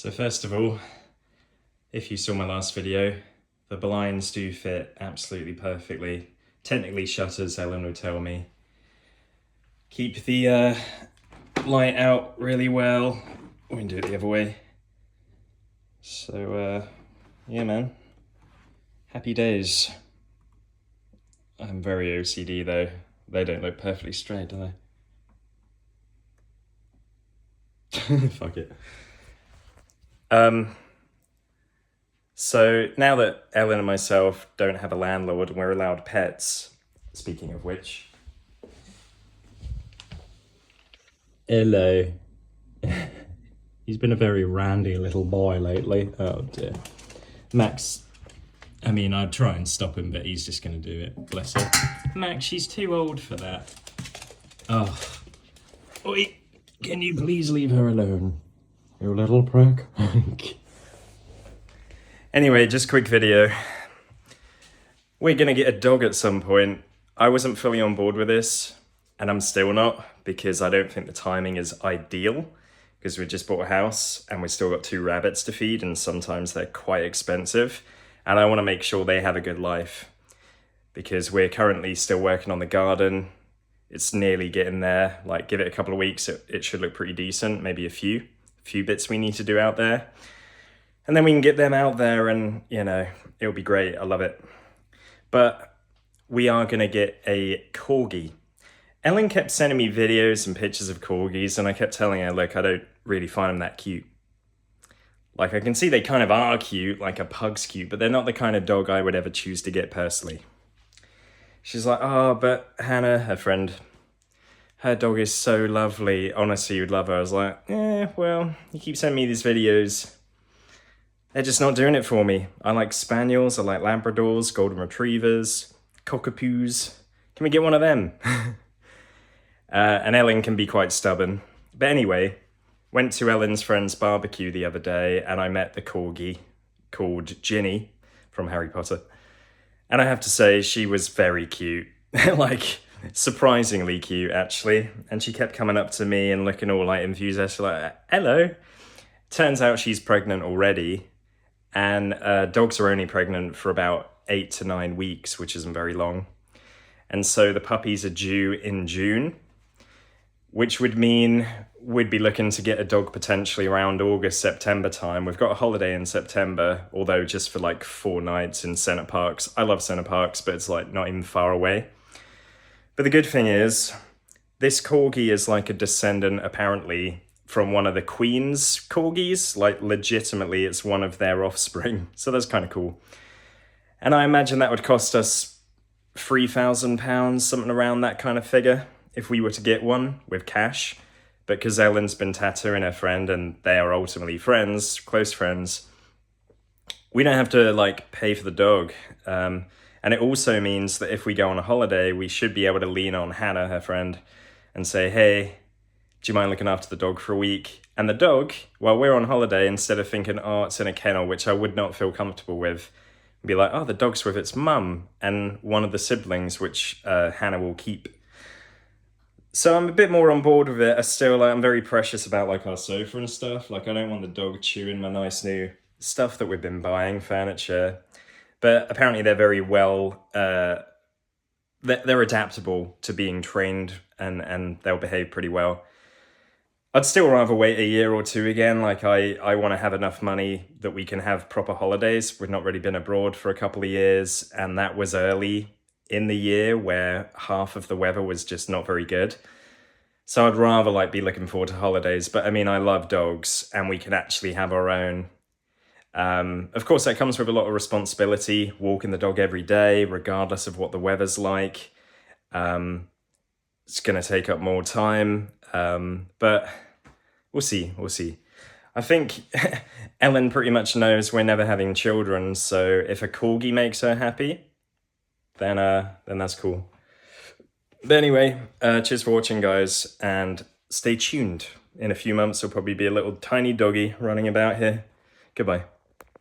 So first of all, if you saw my last video, the blinds do fit absolutely perfectly. Technically shutters, Ellen would tell me. Keep the light out really well. We can do it the other way. So yeah man, happy days. I'm very OCD though. They don't look perfectly straight, do they? Fuck it. So now that Ellen and myself don't have a landlord and we're allowed pets, speaking of which. Hello. He's been a very randy little boy lately. Oh dear. Max, I mean, I'd try and stop him, but he's just gonna do it. Bless her. Max, she's too old for that. Oh. Oi, can you please leave her alone? You little prick. Anyway, just quick video. We're gonna get a dog at some point. I wasn't fully on board with this, and I'm still not, because I don't think the timing is ideal, because we just bought a house and we've still got 2 rabbits to feed, and sometimes they're quite expensive, and I want to make sure they have a good life, because we're currently still working on the garden. It's nearly getting there. Like, give it a couple of weeks, it should look pretty decent. Maybe a few bits we need to do out there. And then we can get them out there and, you know, it'll be great. I love it. But we are going to get a corgi. Ellen kept sending me videos and pictures of corgis, and I kept telling her, look, I don't really find them that cute. Like, I can see they kind of are cute, like a pug's cute, but they're not the kind of dog I would ever choose to get personally. She's like, oh, but Hannah, her friend, her dog is so lovely. Honestly, you'd love her. I was like, well, you keep sending me these videos. They're just not doing it for me. I like spaniels, I like Labradors, golden retrievers, cockapoos. Can we get one of them? And Ellen can be quite stubborn. But anyway, went to Ellen's friend's barbecue the other day and I met the corgi called Ginny from Harry Potter. And I have to say, she was very cute. Like, surprisingly cute, actually. And she kept coming up to me and looking all like enthusiastic, like, hello. Turns out she's pregnant already. And dogs are only pregnant for about 8 to 9 weeks, which isn't very long. And so the puppies are due in June, which would mean we'd be looking to get a dog potentially around August, September time. We've got a holiday in September, although just for like 4 nights in Center Parcs. I love Center Parcs, but it's like not even far away. But the good thing is, this corgi is like a descendant, apparently, from one of the Queen's corgis. Like, legitimately, it's one of their offspring. So that's kind of cool. And I imagine that would cost us £3,000, something around that kind of figure, if we were to get one with cash. But because Ellen's been tattooing her friend, and they are ultimately friends, close friends, we don't have to, like, pay for the dog. And it also means that if we go on a holiday, we should be able to lean on Hannah, her friend, and say, hey, do you mind looking after the dog for a week? And the dog, while we're on holiday, instead of thinking, oh, it's in a kennel, which I would not feel comfortable with, be like, oh, the dog's with its mum and one of the siblings, which Hannah will keep. So I'm a bit more on board with it. I'm very precious about like our sofa and stuff. Like, I don't want the dog chewing my nice new stuff that we've been buying, furniture. But apparently they're very well, they're adaptable to being trained, and they'll behave pretty well. I'd still rather wait a year or 2 again. Like, I want to have enough money that we can have proper holidays. We've not really been abroad for a couple of years, and that was early in the year where half of the weather was just not very good. So I'd rather like be looking forward to holidays. But I mean, I love dogs, and we can actually have our own. Of course, that comes with a lot of responsibility, walking the dog every day, regardless of what the weather's like. It's going to take up more time. But we'll see. I think Ellen pretty much knows we're never having children, so if a corgi makes her happy, then that's cool. But anyway, cheers for watching, guys, and stay tuned. In a few months, there'll probably be a little tiny doggy running about here. Goodbye.